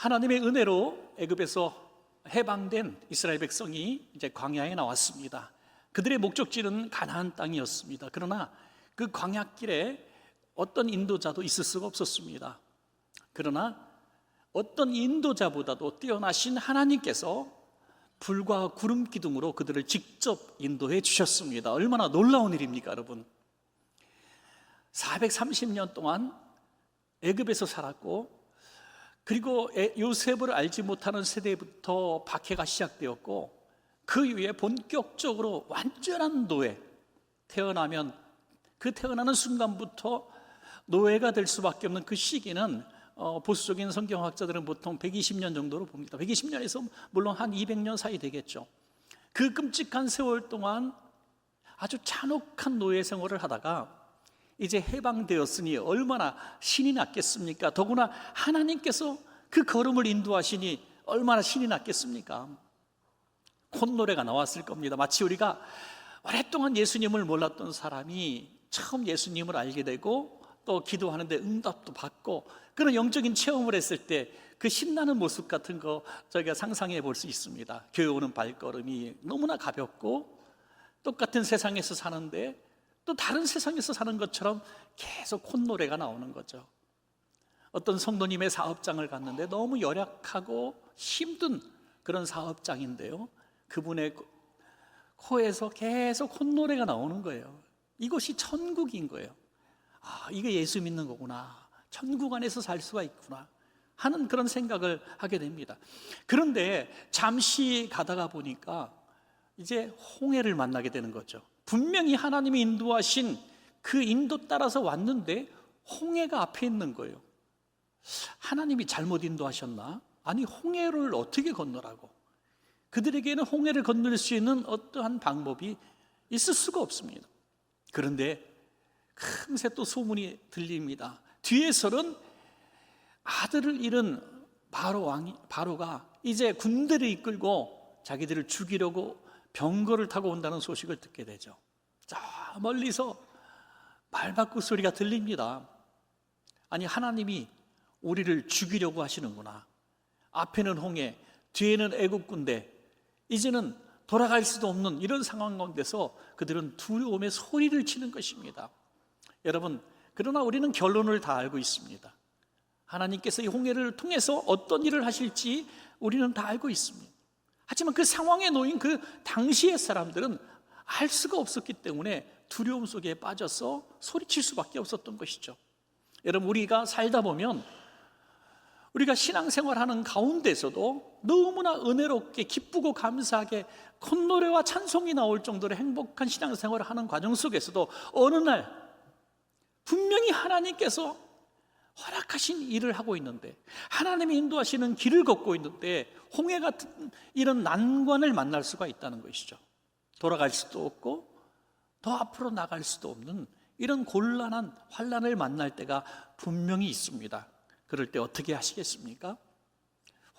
하나님의 은혜로 애굽에서 해방된 이스라엘 백성이 이제 광야에 나왔습니다. 그들의 목적지는 가나안 땅이었습니다. 그러나 그 광야길에 어떤 인도자도 있을 수가 없었습니다. 그러나 어떤 인도자보다도 뛰어나신 하나님께서 불과 구름 기둥으로 그들을 직접 인도해 주셨습니다. 얼마나 놀라운 일입니까, 여러분? 430년 동안 애굽에서 살았고, 그리고 요셉을 알지 못하는 세대부터 박해가 시작되었고, 그 이후에 본격적으로 완전한 노예, 태어나면 그 태어나는 순간부터 노예가 될 수밖에 없는 그 시기는 보수적인 성경학자들은 보통 120년 정도로 봅니다. 120년에서 물론 한 200년 사이 되겠죠. 그 끔찍한 세월 동안 아주 잔혹한 노예 생활을 하다가 이제 해방되었으니 얼마나 신이 났겠습니까? 더구나 하나님께서 그 걸음을 인도하시니 얼마나 신이 났겠습니까? 콧노래가 나왔을 겁니다. 마치 우리가 오랫동안 예수님을 몰랐던 사람이 처음 예수님을 알게 되고 또 기도하는데 응답도 받고 그런 영적인 체험을 했을 때 그 신나는 모습 같은 거 저희가 상상해 볼 수 있습니다. 교회 오는 발걸음이 너무나 가볍고 똑같은 세상에서 사는데 또 다른 세상에서 사는 것처럼 계속 콧노래가 나오는 거죠. 어떤 성도님의 사업장을 갔는데 너무 열악하고 힘든 그런 사업장인데요, 그분의 코에서 계속 콧노래가 나오는 거예요. 이것이 천국인 거예요. 아, 이게 예수 믿는 거구나, 천국 안에서 살 수가 있구나 하는 그런 생각을 하게 됩니다. 그런데 잠시 가다가 보니까 이제 홍해를 만나게 되는 거죠. 분명히 하나님이 인도하신 그 인도 따라서 왔는데 홍해가 앞에 있는 거예요. 하나님이 잘못 인도하셨나? 아니, 홍해를 어떻게 건너라고? 그들에게는 홍해를 건널 수 있는 어떠한 방법이 있을 수가 없습니다. 그런데 금세 또 소문이 들립니다. 뒤에서는 아들을 잃은 바로가 이제 군대를 이끌고 자기들을 죽이려고 병거를 타고 온다는 소식을 듣게 되죠. 저 멀리서 말바꾸 소리가 들립니다. 아니, 하나님이 우리를 죽이려고 하시는구나. 앞에는 홍해, 뒤에는 애국 군대, 이제는 돌아갈 수도 없는 이런 상황 가운데서 그들은 두려움에 소리를 치는 것입니다. 여러분, 그러나 우리는 결론을 다 알고 있습니다. 하나님께서 이 홍해를 통해서 어떤 일을 하실지 우리는 다 알고 있습니다. 하지만 그 상황에 놓인 그 당시의 사람들은 알 수가 없었기 때문에 두려움 속에 빠져서 소리칠 수밖에 없었던 것이죠. 여러분, 우리가 살다 보면 우리가 신앙생활하는 가운데서도 너무나 은혜롭게 기쁘고 감사하게 콧노래와 찬송이 나올 정도로 행복한 신앙생활을 하는 과정 속에서도 어느 날 분명히 하나님께서 허락하신 일을 하고 있는데, 하나님이 인도하시는 길을 걷고 있는데 홍해 같은 이런 난관을 만날 수가 있다는 것이죠. 돌아갈 수도 없고 더 앞으로 나갈 수도 없는 이런 곤란한 환난을 만날 때가 분명히 있습니다. 그럴 때 어떻게 하시겠습니까?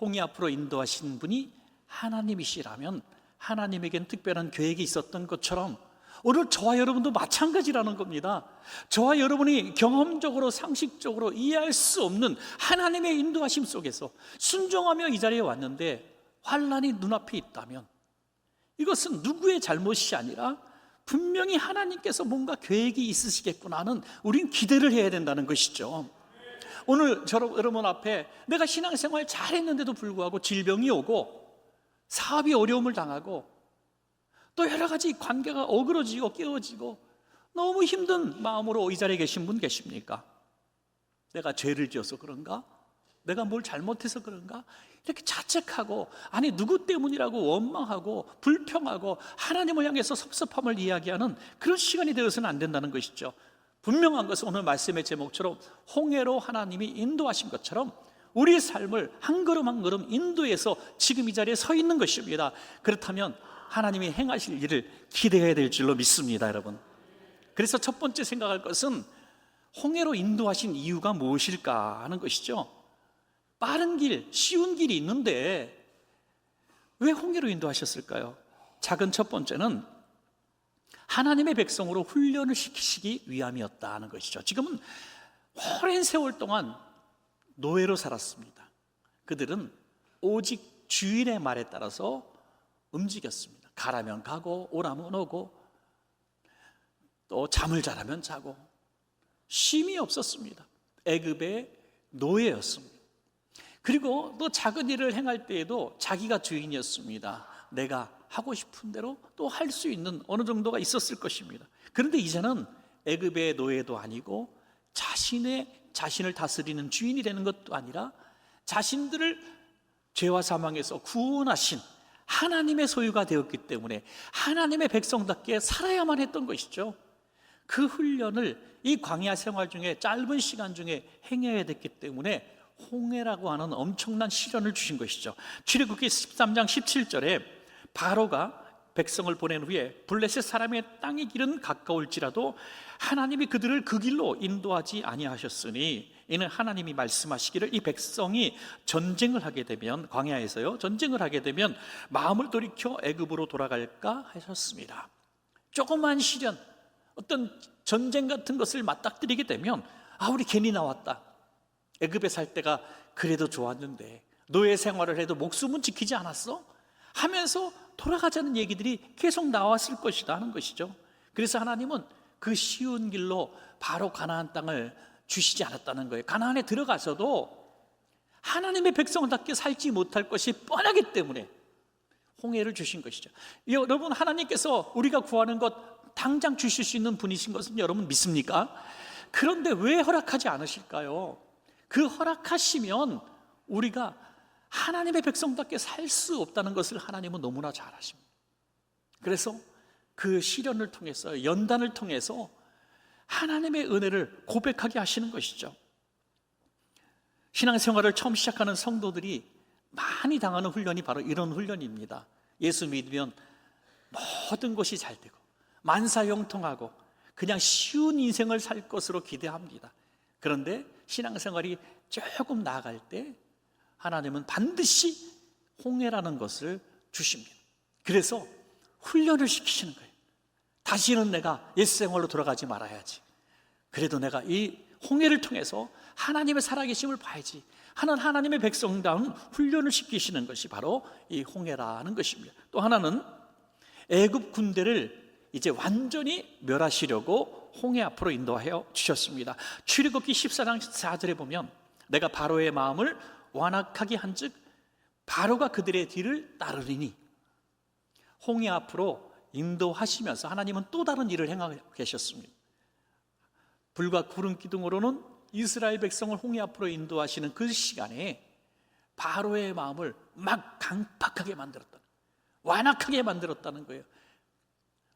홍해 앞으로 인도하신 분이 하나님이시라면 하나님에겐 특별한 계획이 있었던 것처럼 오늘 저와 여러분도 마찬가지라는 겁니다. 저와 여러분이 경험적으로 상식적으로 이해할 수 없는 하나님의 인도하심 속에서 순종하며 이 자리에 왔는데 환난이 눈앞에 있다면 이것은 누구의 잘못이 아니라 분명히 하나님께서 뭔가 계획이 있으시겠구나 하는 우린 기대를 해야 된다는 것이죠. 오늘 여러분 앞에 내가 신앙생활 잘했는데도 불구하고 질병이 오고 사업이 어려움을 당하고 또 여러 가지 관계가 어그러지고 깨어지고 너무 힘든 마음으로 이 자리에 계신 분 계십니까? 내가 죄를 지어서 그런가? 내가 뭘 잘못해서 그런가? 이렇게 자책하고, 아니 누구 때문이라고 원망하고 불평하고 하나님을 향해서 섭섭함을 이야기하는 그런 시간이 되어서는 안 된다는 것이죠. 분명한 것은 오늘 말씀의 제목처럼 홍해로 하나님이 인도하신 것처럼 우리의 삶을 한 걸음 한 걸음 인도해서 지금 이 자리에 서 있는 것입니다. 그렇다면 하나님이 행하실 일을 기대해야 될 줄로 믿습니다, 여러분. 그래서 첫 번째 생각할 것은 홍해로 인도하신 이유가 무엇일까 하는 것이죠. 빠른 길, 쉬운 길이 있는데 왜 홍해로 인도하셨을까요? 작은 첫 번째는 하나님의 백성으로 훈련을 시키시기 위함이었다 하는 것이죠. 지금은 오랜 세월 동안 노예로 살았습니다. 그들은 오직 주인의 말에 따라서 움직였습니다. 가라면 가고 오라면 오고 또 잠을 자라면 자고 쉼이 없었습니다. 애굽의 노예였습니다. 그리고 또 작은 일을 행할 때에도 자기가 주인이었습니다. 내가 하고 싶은 대로 또 할 수 있는 어느 정도가 있었을 것입니다. 그런데 이제는 애굽의 노예도 아니고 자신을 다스리는 주인이 되는 것도 아니라 자신들을 죄와 사망에서 구원하신 하나님의 소유가 되었기 때문에 하나님의 백성답게 살아야만 했던 것이죠. 그 훈련을 이 광야 생활 중에 짧은 시간 중에 행해야 됐기 때문에 홍해라고 하는 엄청난 시련을 주신 것이죠. 출애굽기 13장 17절에 바로가 백성을 보낸 후에 블레셋 사람의 땅의 길은 가까울지라도 하나님이 그들을 그 길로 인도하지 아니하셨으니 이는 하나님이 말씀하시기를 이 백성이 전쟁을 하게 되면 광야에서요 전쟁을 하게 되면 마음을 돌이켜 애굽으로 돌아갈까 하셨습니다. 조그만 시련, 어떤 전쟁 같은 것을 맞닥뜨리게 되면 우리 괜히 나왔다, 애굽에 살 때가 그래도 좋았는데 노예 생활을 해도 목숨은 지키지 않았어? 하면서 돌아가자는 얘기들이 계속 나왔을 것이다 하는 것이죠. 그래서 하나님은 그 쉬운 길로 바로 가나안 땅을 주시지 않았다는 거예요. 가나안에 들어가서도 하나님의 백성답게 살지 못할 것이 뻔하기 때문에 홍해를 주신 것이죠. 여러분, 하나님께서 우리가 구하는 것 당장 주실 수 있는 분이신 것은 여러분 믿습니까? 그런데 왜 허락하지 않으실까요? 그 허락하시면 우리가 하나님의 백성답게 살 수 없다는 것을 하나님은 너무나 잘 아십니다. 그래서 그 시련을 통해서, 연단을 통해서 하나님의 은혜를 고백하게 하시는 것이죠. 신앙생활을 처음 시작하는 성도들이 많이 당하는 훈련이 바로 이런 훈련입니다. 예수 믿으면 모든 것이 잘 되고 만사형통하고 그냥 쉬운 인생을 살 것으로 기대합니다. 그런데 신앙생활이 조금 나아갈 때 하나님은 반드시 홍해라는 것을 주십니다. 그래서 훈련을 시키시는 거예요. 다시는 내가 옛생활로 돌아가지 말아야지. 그래도 내가 이 홍해를 통해서 하나님의 살아계심을 봐야지 하는 하나님의 백성다운 훈련을 시키시는 것이 바로 이 홍해라는 것입니다. 또 하나는 애굽 군대를 이제 완전히 멸하시려고 홍해 앞으로 인도하여 주셨습니다. 출애굽기 14장 4절에 보면 내가 바로의 마음을 완악하게 한즉 바로가 그들의 뒤를 따르리니, 홍해 앞으로 인도하시면서 하나님은 또 다른 일을 행하고 계셨습니다. 불과 구름 기둥으로는 이스라엘 백성을 홍해 앞으로 인도하시는 그 시간에 바로의 마음을 막 강팍하게 만들었다, 완악하게 만들었다는 거예요.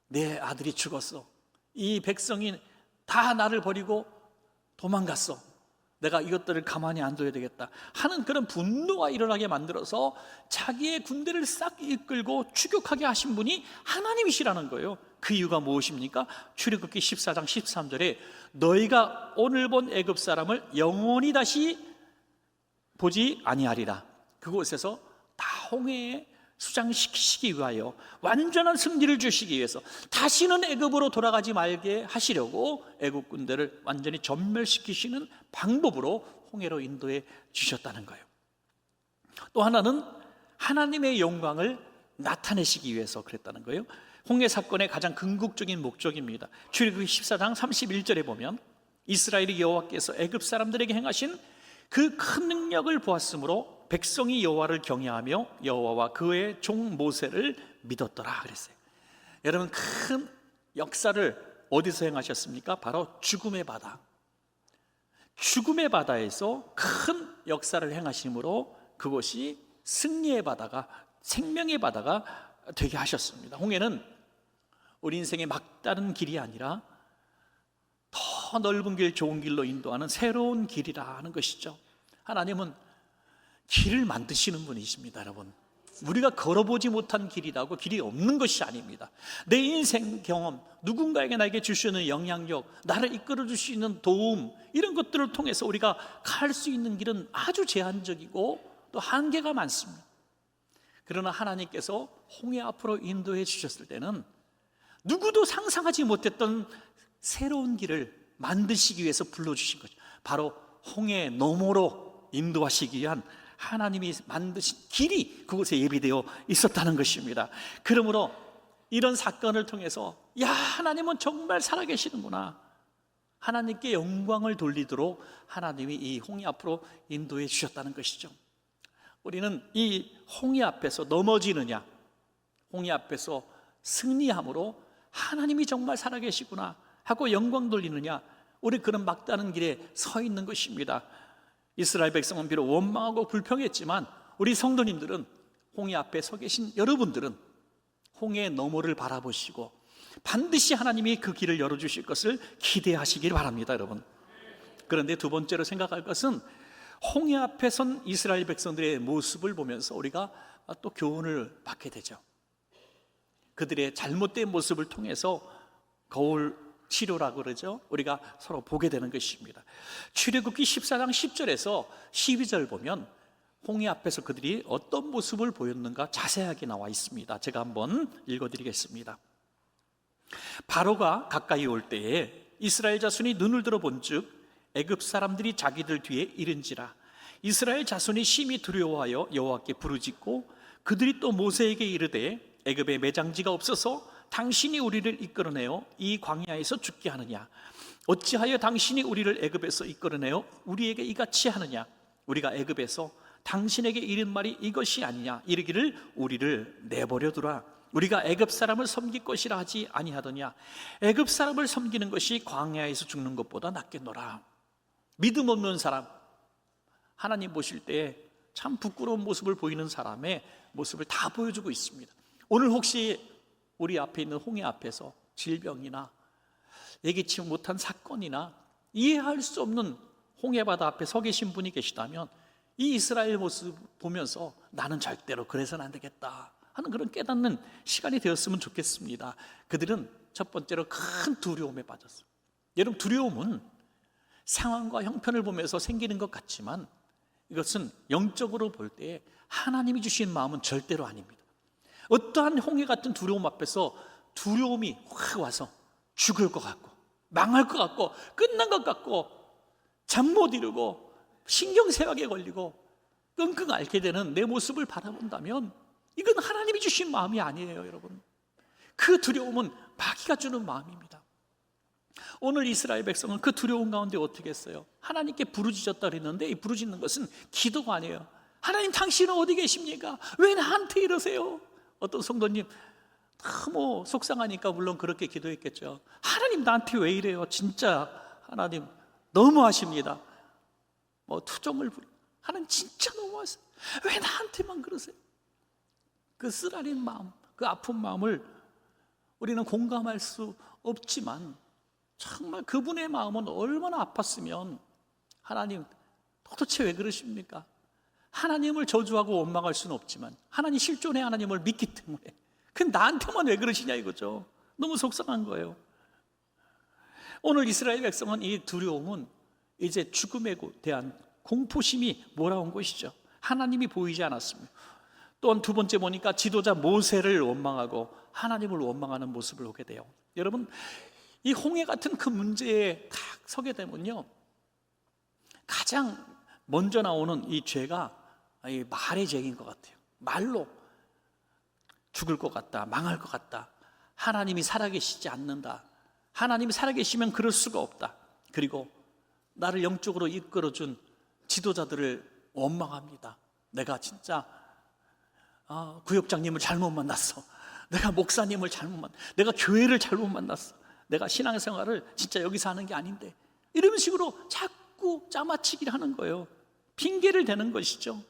내 아들이 죽었어, 이 백성이 다 나를 버리고 도망갔어, 내가 이것들을 가만히 안 둬야 되겠다 하는 그런 분노가 일어나게 만들어서 자기의 군대를 싹 이끌고 추격하게 하신 분이 하나님이시라는 거예요. 그 이유가 무엇입니까? 출애굽기 14장 13절에 너희가 오늘 본 애굽 사람을 영원히 다시 보지 아니하리라. 그곳에서 다 홍해에 수장시키시기 위하여 완전한 승리를 주시기 위해서 다시는 애굽으로 돌아가지 말게 하시려고 애굽 군대를 완전히 전멸시키시는 방법으로 홍해로 인도해 주셨다는 거예요. 또 하나는 하나님의 영광을 나타내시기 위해서 그랬다는 거예요. 홍해 사건의 가장 궁극적인 목적입니다. 출애굽기 14장 31절에 보면 이스라엘이 여호와께서 애굽 사람들에게 행하신 그 큰 능력을 보았으므로 백성이 여호와를 경외하며 여호와와 그의 종 모세를 믿었더라 그랬어요. 여러분, 큰 역사를 어디서 행하셨습니까? 바로 죽음의 바다. 죽음의 바다에서 큰 역사를 행하심으로 그것이 승리의 바다가, 생명의 바다가 되게 하셨습니다. 홍해는 우리 인생의 막다른 길이 아니라 더 넓은 길, 좋은 길로 인도하는 새로운 길이라는 것이죠. 하나님은 길을 만드시는 분이십니다. 여러분, 우리가 걸어보지 못한 길이라고 길이 없는 것이 아닙니다. 내 인생 경험, 누군가에게 나에게 줄 수 있는 영향력, 나를 이끌어 줄 수 있는 도움, 이런 것들을 통해서 우리가 갈 수 있는 길은 아주 제한적이고 또 한계가 많습니다. 그러나 하나님께서 홍해 앞으로 인도해 주셨을 때는 누구도 상상하지 못했던 새로운 길을 만드시기 위해서 불러주신 거죠. 바로 홍해 너머로 인도하시기 위한 하나님이 만드신 길이 그곳에 예비되어 있었다는 것입니다. 그러므로 이런 사건을 통해서 야, 하나님은 정말 살아계시는구나, 하나님께 영광을 돌리도록 하나님이 이 홍해 앞으로 인도해 주셨다는 것이죠. 우리는 이 홍해 앞에서 넘어지느냐, 홍해 앞에서 승리함으로 하나님이 정말 살아계시구나 하고 영광 돌리느냐, 우리 그런 막다른 길에 서 있는 것입니다. 이스라엘 백성은 비록 원망하고 불평했지만 우리 성도님들은, 홍해 앞에 서 계신 여러분들은 홍해 너머를 바라보시고 반드시 하나님이 그 길을 열어주실 것을 기대하시길 바랍니다, 여러분. 그런데 두 번째로 생각할 것은 홍해 앞에 선 이스라엘 백성들의 모습을 보면서 우리가 또 교훈을 받게 되죠. 그들의 잘못된 모습을 통해서 거울 치료라고 그러죠. 우리가 서로 보게 되는 것입니다. 출애굽기 14장 10절에서 12절 보면 홍해 앞에서 그들이 어떤 모습을 보였는가 자세하게 나와 있습니다. 제가 한번 읽어드리겠습니다. 바로가 가까이 올 때에 이스라엘 자손이 눈을 들어 본즉 애굽 사람들이 자기들 뒤에 이른지라. 이스라엘 자손이 심히 두려워하여 여호와께 부르짖고 그들이 또 모세에게 이르되 애굽에 매장지가 없어서 당신이 우리를 이끌어내어 이 광야에서 죽게 하느냐? 어찌하여 당신이 우리를 애굽에서 이끌어내어 우리에게 이같이 하느냐? 우리가 애굽에서 당신에게 이른 말이 이것이 아니냐? 이르기를 우리를 내버려 두라. 우리가 애굽 사람을 섬길 것이라 하지 아니하더냐? 애굽 사람을 섬기는 것이 광야에서 죽는 것보다 낫겠노라. 믿음 없는 사람, 하나님 보실 때 참 부끄러운 모습을 보이는 사람의 모습을 다 보여주고 있습니다. 오늘 혹시 우리 앞에 있는 홍해 앞에서 질병이나 예기치 못한 사건이나 이해할 수 없는 홍해바다 앞에 서 계신 분이 계시다면 이 이스라엘 모습 보면서 나는 절대로 그래서는 안 되겠다 하는 그런 깨닫는 시간이 되었으면 좋겠습니다. 그들은 첫 번째로 큰 두려움에 빠졌어요. 여러분, 두려움은 상황과 형편을 보면서 생기는 것 같지만 이것은 영적으로 볼 때 하나님이 주신 마음은 절대로 아닙니다. 어떠한 홍해 같은 두려움 앞에서 두려움이 확 와서 죽을 것 같고 망할 것 같고 끝난 것 같고 잠 못 이루고 신경쇠약에 걸리고 끙끙 앓게 되는 내 모습을 바라본다면 이건 하나님이 주신 마음이 아니에요, 여러분. 그 두려움은 마귀가 주는 마음입니다. 오늘 이스라엘 백성은 그 두려움 가운데 어떻게 했어요? 하나님께 부르짖었다 그랬는데 이 부르짖는 것은 기도가 아니에요. 하나님, 당신은 어디 계십니까? 왜 나한테 이러세요? 어떤 성도님 너무 속상하니까 물론 그렇게 기도했겠죠. 하나님, 나한테 왜 이래요? 진짜 하나님 너무하십니다. 투정을 부리. 하나님 진짜 너무하세요. 왜 나한테만 그러세요? 그 쓰라린 마음, 그 아픈 마음을 우리는 공감할 수 없지만 정말 그분의 마음은 얼마나 아팠으면 하나님 도대체 왜 그러십니까? 하나님을 저주하고 원망할 수는 없지만 하나님 실존의 하나님을 믿기 때문에 그 나한테만 왜 그러시냐 이거죠. 너무 속상한 거예요. 오늘 이스라엘 백성은 이 두려움은 이제 죽음에 대한 공포심이 몰아온 것이죠. 하나님이 보이지 않았습니다. 또한 두 번째 보니까 지도자 모세를 원망하고 하나님을 원망하는 모습을 보게 돼요. 여러분, 이 홍해 같은 그 문제에 딱 서게 되면요, 가장 먼저 나오는 이 죄가 이 말의 죄인 것 같아요. 말로 죽을 것 같다, 망할 것 같다, 하나님이 살아계시지 않는다, 하나님이 살아계시면 그럴 수가 없다, 그리고 나를 영적으로 이끌어준 지도자들을 원망합니다. 내가 진짜 구역장님을 잘못 만났어, 내가 목사님을 잘못 만났어, 내가 교회를 잘못 만났어, 내가 신앙생활을 진짜 여기서 하는 게 아닌데, 이런 식으로 자꾸 짜맞추기를 하는 거예요. 핑계를 대는 것이죠.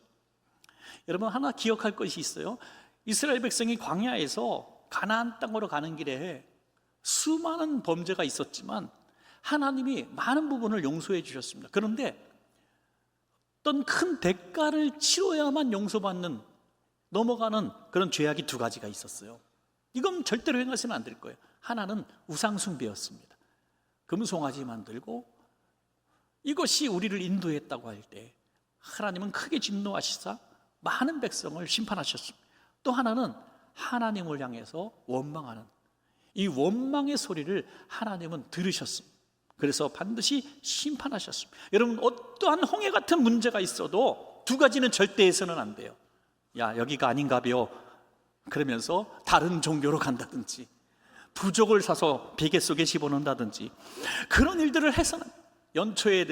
여러분, 하나 기억할 것이 있어요. 이스라엘 백성이 광야에서 가나안 땅으로 가는 길에 수많은 범죄가 있었지만 하나님이 많은 부분을 용서해 주셨습니다. 그런데 어떤 큰 대가를 치러야만 용서받는, 넘어가는 그런 죄악이 두 가지가 있었어요. 이건 절대로 행하시면 안 될 거예요. 하나는 우상숭배였습니다. 금송아지 만들고 이것이 우리를 인도했다고 할 때 하나님은 크게 진노하시사 많은 백성을 심판하셨습니다. 또 하나는 하나님을 향해서 원망하는, 이 원망의 소리를 하나님은 들으셨습니다. 그래서 반드시 심판하셨습니다. 여러분, 어떠한 홍해 같은 문제가 있어도 두 가지는 절대 해서는 안 돼요. 야, 여기가 아닌가벼 그러면서 다른 종교로 간다든지, 부족을 사서 베개 속에 집어넣는다든지, 그런 일들을 해서는, 연초에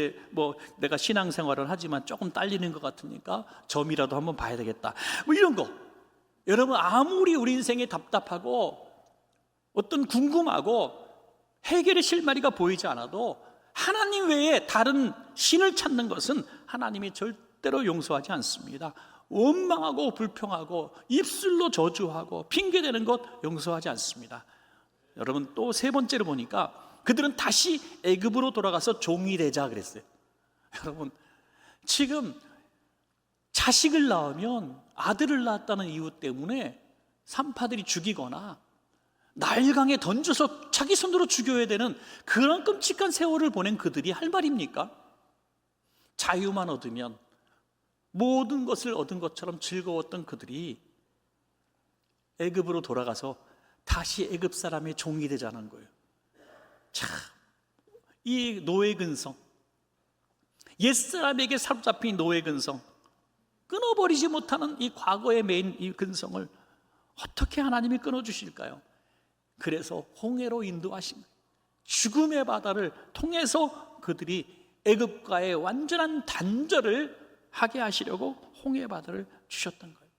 내가 신앙생활을 하지만 조금 딸리는 것 같으니까 점이라도 한번 봐야 되겠다, 이런 거. 여러분, 아무리 우리 인생에 답답하고 어떤 궁금하고 해결의 실마리가 보이지 않아도 하나님 외에 다른 신을 찾는 것은 하나님이 절대로 용서하지 않습니다. 원망하고 불평하고 입술로 저주하고 핑계대는 것 용서하지 않습니다. 여러분, 또 세 번째로 보니까 그들은 다시 애굽으로 돌아가서 종이 되자 그랬어요. 여러분, 지금 자식을 낳으면 아들을 낳았다는 이유 때문에 산파들이 죽이거나 나일강에 던져서 자기 손으로 죽여야 되는 그런 끔찍한 세월을 보낸 그들이 할 말입니까? 자유만 얻으면 모든 것을 얻은 것처럼 즐거웠던 그들이 애굽으로 돌아가서 다시 애굽 사람의 종이 되자는 거예요. 참, 이 노예 근성, 옛사람에게 사로잡힌 노예 근성, 끊어버리지 못하는 이 과거에 매인 이 근성을 어떻게 하나님이 끊어주실까요? 그래서 홍해로 인도하신, 죽음의 바다를 통해서 그들이 애굽과의 완전한 단절을 하게 하시려고 홍해 바다를 주셨던 거예요.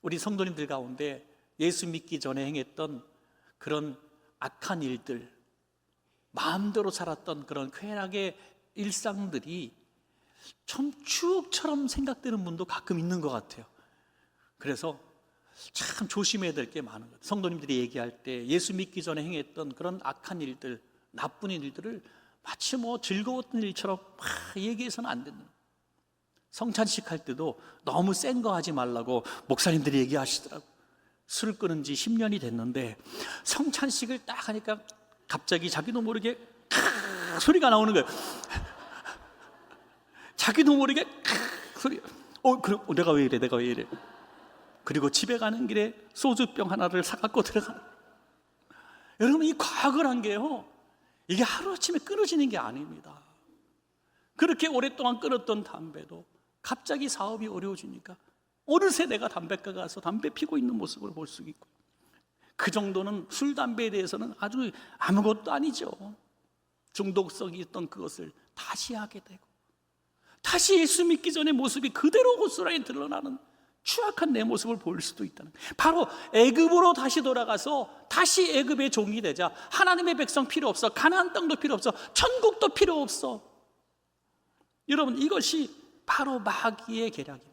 우리 성도님들 가운데 예수 믿기 전에 행했던 그런 악한 일들, 마음대로 살았던 그런 쾌락의 일상들이 참 추억처럼 생각되는 분도 가끔 있는 것 같아요. 그래서 참 조심해야 될 게 많은 거예요. 성도님들이 얘기할 때 예수 믿기 전에 행했던 그런 악한 일들, 나쁜 일들을 마치 즐거웠던 일처럼 막 얘기해서는 안 된다. 성찬식 할 때도 너무 센 거 하지 말라고 목사님들이 얘기하시더라고요. 술 끊은 지 10년이 됐는데 성찬식을 딱 하니까 갑자기 자기도 모르게 소리가 나오는 거예요. 자기도 모르게 소리. 그럼 내가 왜 이래? 그리고 집에 가는 길에 소주병 하나를 사갖고 들어가는. 여러분, 이 과거란 게요, 이게 하루아침에 끊어지는 게 아닙니다. 그렇게 오랫동안 끊었던 담배도 갑자기 사업이 어려워지니까 어느새 내가 담배가 가서 담배 피고 있는 모습을 볼 수 있고, 그 정도는 술, 담배에 대해서는 아주 아무것도 아니죠. 중독성이 있던 그것을 다시 하게 되고, 다시 예수 믿기 전의 모습이 그대로 고스란히 드러나는 추악한 내 모습을 볼 수도 있다는 거예요. 바로 애굽으로 다시 돌아가서 다시 애굽의 종이 되자. 하나님의 백성 필요 없어, 가나안 땅도 필요 없어, 천국도 필요 없어. 여러분, 이것이 바로 마귀의 계략입니다.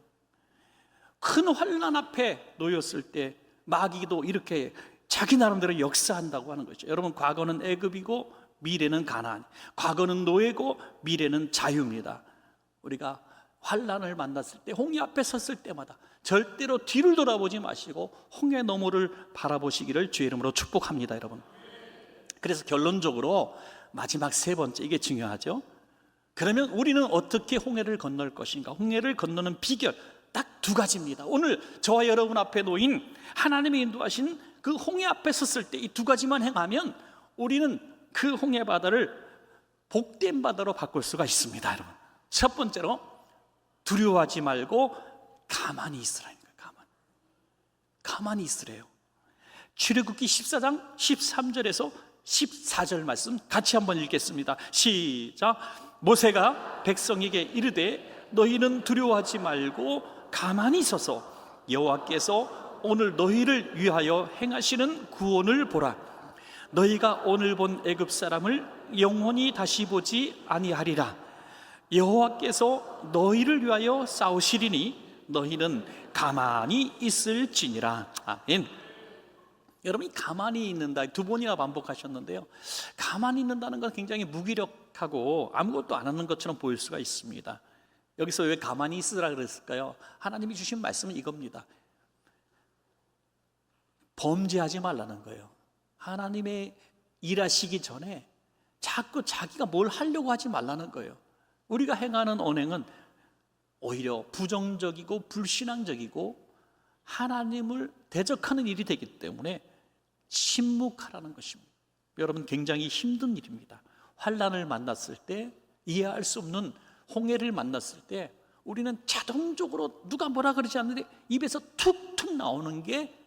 큰 환난 앞에 놓였을 때 마귀도 이렇게 자기 나름대로 역사한다고 하는 거죠. 여러분, 과거는 애굽이고 미래는 가나안, 과거는 노예고 미래는 자유입니다. 우리가 환난을 만났을 때, 홍해 앞에 섰을 때마다 절대로 뒤를 돌아보지 마시고 홍해 너머를 바라보시기를 주의 이름으로 축복합니다, 여러분. 그래서 결론적으로 마지막 세 번째, 이게 중요하죠. 그러면 우리는 어떻게 홍해를 건널 것인가? 홍해를 건너는 비결 딱 두 가지입니다. 오늘 저와 여러분 앞에 놓인 하나님이 인도하신 그 홍해 앞에 섰을 때 이 두 가지만 행하면 우리는 그 홍해 바다를 복된 바다로 바꿀 수가 있습니다, 여러분. 첫 번째로, 두려워하지 말고 가만히 있으라는 거예요. 가만히 있으래요. 출애굽기 14장 13절에서 14절 말씀 같이 한번 읽겠습니다. 시작. 모세가 백성에게 이르되 너희는 두려워하지 말고 가만히 있어서 여호와께서 오늘 너희를 위하여 행하시는 구원을 보라. 너희가 오늘 본 애굽 사람을 영원히 다시 보지 아니하리라. 여호와께서 너희를 위하여 싸우시리니 너희는 가만히 있을지니라. 아멘. 여러분이 가만히 있는다 두 번이나 반복하셨는데요, 가만히 있는다는 건 굉장히 무기력하고 아무것도 안 하는 것처럼 보일 수가 있습니다. 여기서 왜 가만히 있으라 그랬을까요? 하나님이 주신 말씀은 이겁니다. 범죄하지 말라는 거예요. 하나님의 일하시기 전에 자꾸 자기가 뭘 하려고 하지 말라는 거예요. 우리가 행하는 언행은 오히려 부정적이고 불신앙적이고 하나님을 대적하는 일이 되기 때문에 침묵하라는 것입니다. 여러분, 굉장히 힘든 일입니다. 환난을 만났을 때, 이해할 수 없는 홍해를 만났을 때 우리는 자동적으로 누가 뭐라 그러지 않는데 입에서 툭툭 나오는 게,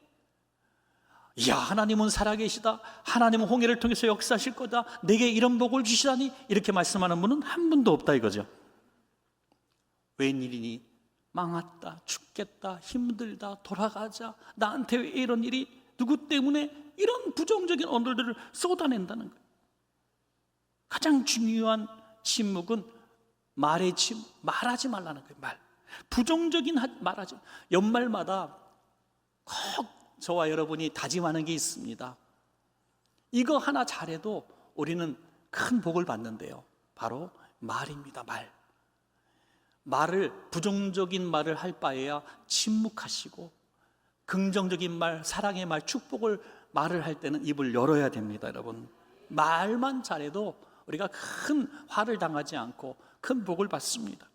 야, 하나님은 살아계시다, 하나님은 홍해를 통해서 역사하실 거다, 내게 이런 복을 주시다니, 이렇게 말씀하는 분은 한 분도 없다 이거죠. 웬일이니, 망했다, 죽겠다, 힘들다, 돌아가자, 나한테 왜 이런 일이, 누구 때문에, 이런 부정적인 언어들을 쏟아낸다는 거예요. 가장 중요한 침묵은 말의 침묵, 말하지 말라는 거예요. 말, 부정적인 말하지. 연말마다 꼭 저와 여러분이 다짐하는 게 있습니다. 이거 하나 잘해도 우리는 큰 복을 받는데요, 바로 말입니다. 말을, 부정적인 말을 할 바에야 침묵하시고, 긍정적인 말, 사랑의 말, 축복을 말을 할 때는 입을 열어야 됩니다. 여러분, 말만 잘해도 우리가 큰 화를 당하지 않고 큰 복을 받습니다.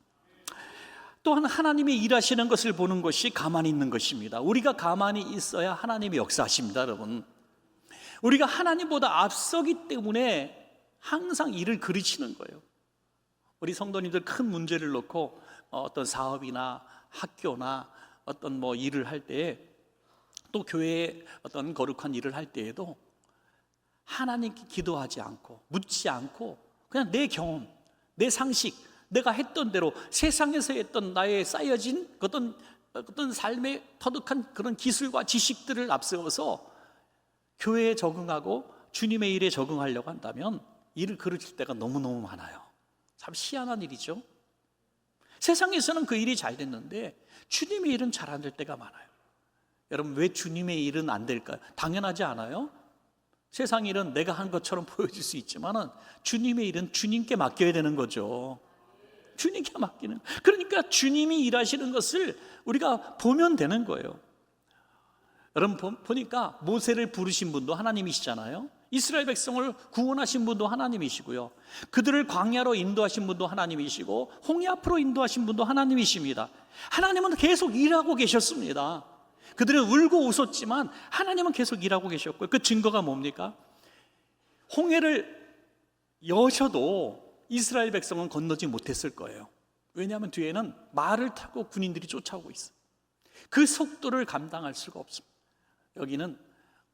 또한 하나님이 일하시는 것을 보는 것이 가만히 있는 것입니다. 우리가 가만히 있어야 하나님이 역사하십니다. 여러분, 우리가 하나님보다 앞서기 때문에 항상 일을 그르치는 거예요. 우리 성도님들 큰 문제를 놓고 어떤 사업이나 학교나 어떤 뭐 일을 할 때에, 또 교회에 어떤 거룩한 일을 할 때에도 하나님께 기도하지 않고 묻지 않고 그냥 내 경험, 내 상식, 내가 했던 대로 세상에서 했던 나의 쌓여진 어떤 삶의 터득한 그런 기술과 지식들을 앞세워서 교회에 적응하고 주님의 일에 적응하려고 한다면 일을 그르칠 때가 너무너무 많아요. 참 희한한 일이죠. 세상에서는 그 일이 잘 됐는데 주님의 일은 잘 안 될 때가 많아요. 여러분, 왜 주님의 일은 안 될까요? 당연하지 않아요? 세상 일은 내가 한 것처럼 보여질 수 있지만 주님의 일은 주님께 맡겨야 되는 거죠. 주님께 맡기는. 그러니까 주님이 일하시는 것을 우리가 보면 되는 거예요. 여러분, 보니까 모세를 부르신 분도 하나님이시잖아요. 이스라엘 백성을 구원하신 분도 하나님이시고요, 그들을 광야로 인도하신 분도 하나님이시고, 홍해 앞으로 인도하신 분도 하나님이십니다. 하나님은 계속 일하고 계셨습니다. 그들은 울고 웃었지만 하나님은 계속 일하고 계셨고요. 그 증거가 뭡니까? 홍해를 여셔도 이스라엘 백성은 건너지 못했을 거예요. 왜냐하면 뒤에는 말을 타고 군인들이 쫓아오고 있어요. 그 속도를 감당할 수가 없습니다. 여기는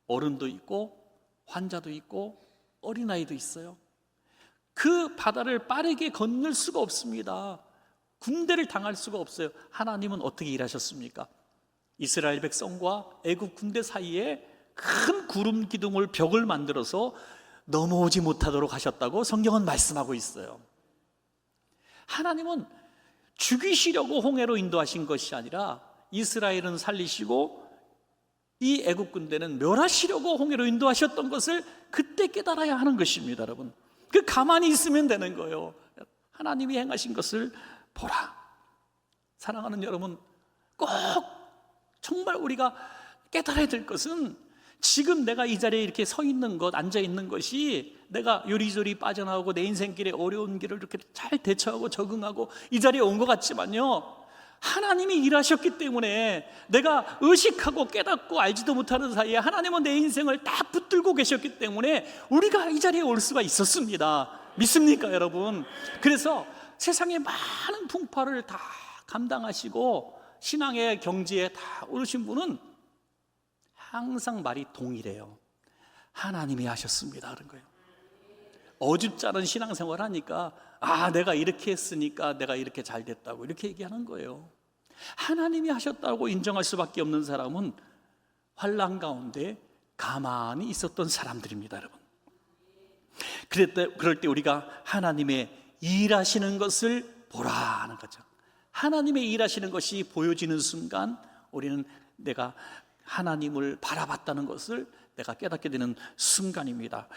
어른도 있고 환자도 있고 어린아이도 있어요. 그 바다를 빠르게 건널 수가 없습니다. 군대를 당할 수가 없어요. 하나님은 어떻게 일하셨습니까? 이스라엘 백성과 애굽 군대 사이에 큰 구름 기둥을, 벽을 만들어서 넘어오지 못하도록 하셨다고 성경은 말씀하고 있어요. 하나님은 죽이시려고 홍해로 인도하신 것이 아니라 이스라엘은 살리시고 이 애굽 군대는 멸하시려고 홍해로 인도하셨던 것을 그때 깨달아야 하는 것입니다. 여러분, 그 가만히 있으면 되는 거예요. 하나님이 행하신 것을 보라. 사랑하는 여러분, 꼭 정말 우리가 깨달아야 될 것은, 지금 내가 이 자리에 이렇게 서 있는 것, 앉아 있는 것이 내가 요리조리 빠져나오고 내 인생길에 어려운 길을 이렇게 잘 대처하고 적응하고 이 자리에 온 것 같지만요, 하나님이 일하셨기 때문에 내가 의식하고 깨닫고 알지도 못하는 사이에 하나님은 내 인생을 딱 붙들고 계셨기 때문에 우리가 이 자리에 올 수가 있었습니다. 믿습니까, 여러분? 그래서 세상의 많은 풍파를 다 감당하시고 신앙의 경지에 다 오르신 분은 항상 말이 동일해요. 하나님이 하셨습니다, 그런 거예요. 어줍지 않은 신앙생활 하니까 내가 이렇게 했으니까 내가 이렇게 잘 됐다고 이렇게 얘기하는 거예요. 하나님이 하셨다고 인정할 수밖에 없는 사람은 환난 가운데 가만히 있었던 사람들입니다, 여러분. 그럴 때 우리가 하나님의 일하시는 것을 보라 하는 거죠. 하나님의 일하시는 것이 보여지는 순간 우리는 내가 하나님을 바라봤다는 것을 내가 깨닫게 되는 순간입니다.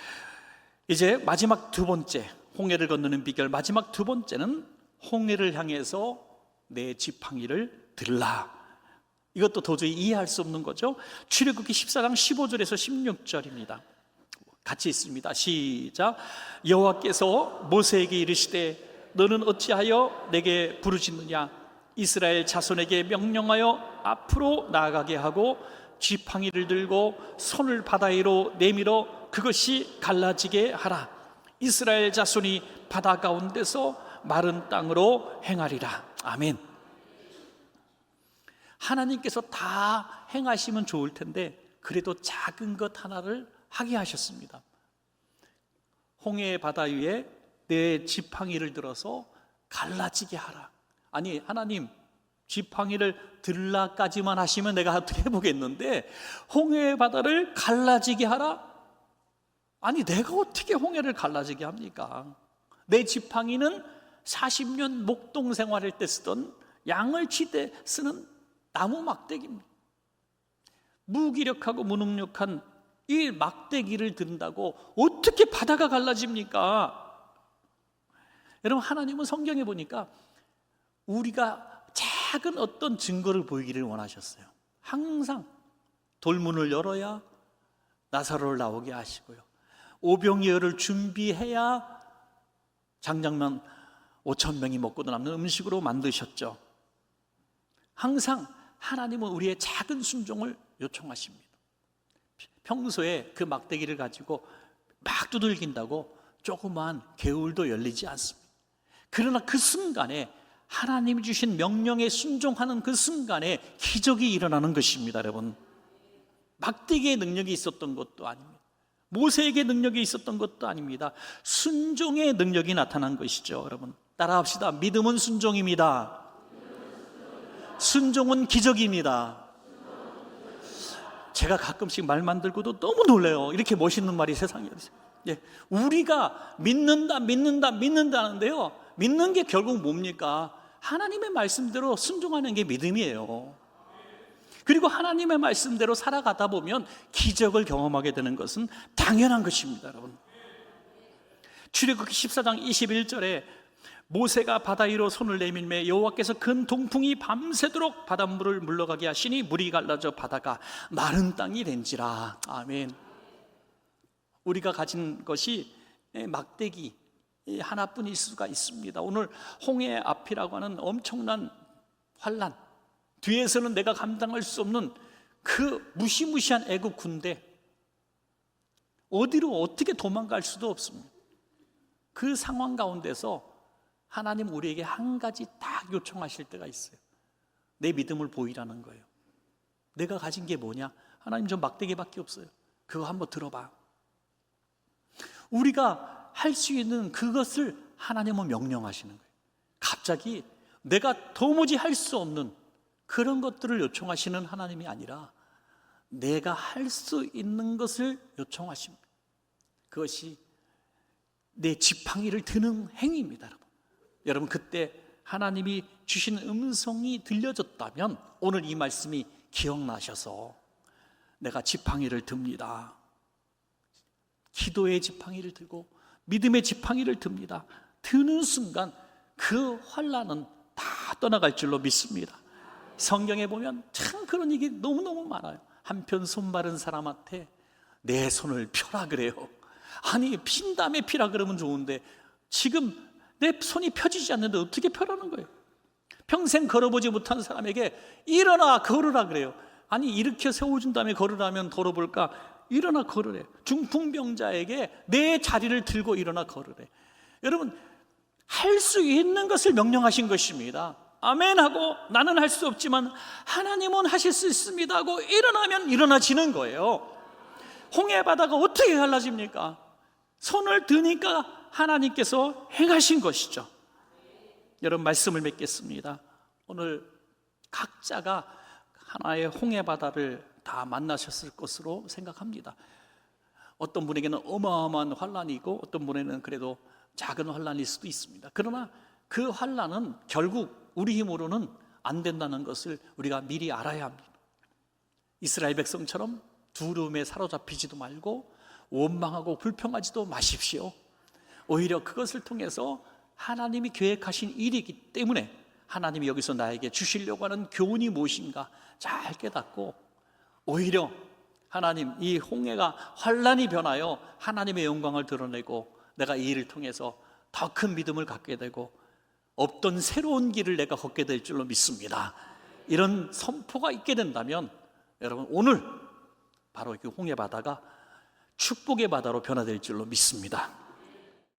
이제 마지막 두 번째, 홍해를 건너는 비결 마지막 두 번째는 홍해를 향해서 내 지팡이를 들라. 이것도 도저히 이해할 수 없는 거죠. 출애굽기 14장 15절에서 16절입니다. 같이 있습니다. 시작. 여호와께서 모세에게 이르시되 너는 어찌하여 내게 부르짖느냐? 이스라엘 자손에게 명령하여 앞으로 나아가게 하고 지팡이를 들고 손을 바다 위로 내밀어 그것이 갈라지게 하라. 이스라엘 자손이 바다 가운데서 마른 땅으로 행하리라. 아멘. 하나님께서 다 행하시면 좋을 텐데 그래도 작은 것 하나를 하게 하셨습니다. 홍해 바다 위에 내 지팡이를 들어서 갈라지게 하라. 아니, 하나님, 지팡이를 들라까지만 하시면 내가 어떻게 해보겠는데 홍해 바다를 갈라지게 하라? 아니, 내가 어떻게 홍해를 갈라지게 합니까? 내 지팡이는 40년 목동 생활할 때 쓰던 양을 칠 때 쓰는 나무 막대기입니다. 무기력하고 무능력한 이 막대기를 든다고 어떻게 바다가 갈라집니까? 여러분, 하나님은 성경에 보니까 우리가 작은 어떤 증거를 보이기를 원하셨어요. 항상 돌문을 열어야 나사로를 나오게 하시고요, 오병이어를 준비해야 장작만 5,000명이 먹고도 남는 음식으로 만드셨죠. 항상 하나님은 우리의 작은 순종을 요청하십니다. 평소에 그 막대기를 가지고 막 두들긴다고 조그만 개울도 열리지 않습니다. 그러나 그 순간에 하나님이 주신 명령에 순종하는 그 순간에 기적이 일어나는 것입니다. 여러분, 막대기의 능력이 있었던 것도 아닙니다. 모세에게 능력이 있었던 것도 아닙니다. 순종의 능력이 나타난 것이죠. 여러분, 따라합시다. 믿음은 순종입니다. 순종은 기적입니다. 제가 가끔씩 말 만들고도 너무 놀래요. 이렇게 멋있는 말이 세상에 어디서. 예, 우리가 믿는다는데요, 믿는 게 결국 뭡니까? 하나님의 말씀대로 순종하는 게 믿음이에요. 그리고 하나님의 말씀대로 살아가다 보면 기적을 경험하게 되는 것은 당연한 것입니다. 여러분, 출애굽기 14장 21절에 모세가 바다 위로 손을 내밀매 여호와께서 큰 동풍이 밤새도록 바닷물을 물러가게 하시니 물이 갈라져 바다가 마른 땅이 된지라. 아멘. 우리가 가진 것이 막대기 하나뿐일 수가 있습니다. 오늘 홍해 앞이라고 하는 엄청난 환난, 뒤에서는 내가 감당할 수 없는 그 무시무시한 애국 군대, 어디로 어떻게 도망갈 수도 없습니다. 그 상황 가운데서 하나님 우리에게 한 가지 딱 요청하실 때가 있어요. 내 믿음을 보이라는 거예요. 내가 가진 게 뭐냐? 하나님, 저 막대기밖에 없어요. 그거 한번 들어봐. 우리가 할 수 있는 그것을 하나님은 명령하시는 거예요. 갑자기 내가 도무지 할 수 없는 그런 것들을 요청하시는 하나님이 아니라 내가 할 수 있는 것을 요청하십니다. 그것이 내 지팡이를 드는 행위입니다. 여러분, 그때 하나님이 주신 음성이 들려졌다면 오늘 이 말씀이 기억나셔서 내가 지팡이를 듭니다. 기도의 지팡이를 들고 믿음의 지팡이를 듭니다. 드는 순간 그 환난은 다 떠나갈 줄로 믿습니다. 성경에 보면 참 그런 얘기 너무너무 많아요. 한편 손 마른 사람한테 내 손을 펴라 그래요. 아니, 핀 다음에 피라 그러면 좋은데 지금 내 손이 펴지지 않는데 어떻게 펴라는 거예요? 평생 걸어보지 못한 사람에게 일어나 걸으라 그래요. 아니, 일으켜 세워준 다음에 걸으라면 걸어볼까? 일어나 걸으래. 중풍병자에게 내 자리를 들고 일어나 걸으래. 여러분, 할 수 있는 것을 명령하신 것입니다. 아멘 하고 나는 할 수 없지만 하나님은 하실 수 있습니다 하고 일어나면 일어나지는 거예요. 홍해 바다가 어떻게 갈라집니까? 손을 드니까 하나님께서 행하신 것이죠. 여러분, 말씀을 맺겠습니다. 오늘 각자가 하나의 홍해 바다를 다 만나셨을 것으로 생각합니다. 어떤 분에게는 어마어마한 환난이고 어떤 분에게는 그래도 작은 환난일 수도 있습니다. 그러나 그 환난은 결국 우리 힘으로는 안 된다는 것을 우리가 미리 알아야 합니다. 이스라엘 백성처럼 두려움에 사로잡히지도 말고 원망하고 불평하지도 마십시오. 오히려 그것을 통해서 하나님이 계획하신 일이기 때문에 하나님이 여기서 나에게 주시려고 하는 교훈이 무엇인가 잘 깨닫고, 오히려 하나님, 이 홍해가 환난이 변하여 하나님의 영광을 드러내고 내가 이 일을 통해서 더 큰 믿음을 갖게 되고 없던 새로운 길을 내가 걷게 될 줄로 믿습니다. 이런 선포가 있게 된다면 여러분, 오늘 바로 그 홍해 바다가 축복의 바다로 변화될 줄로 믿습니다.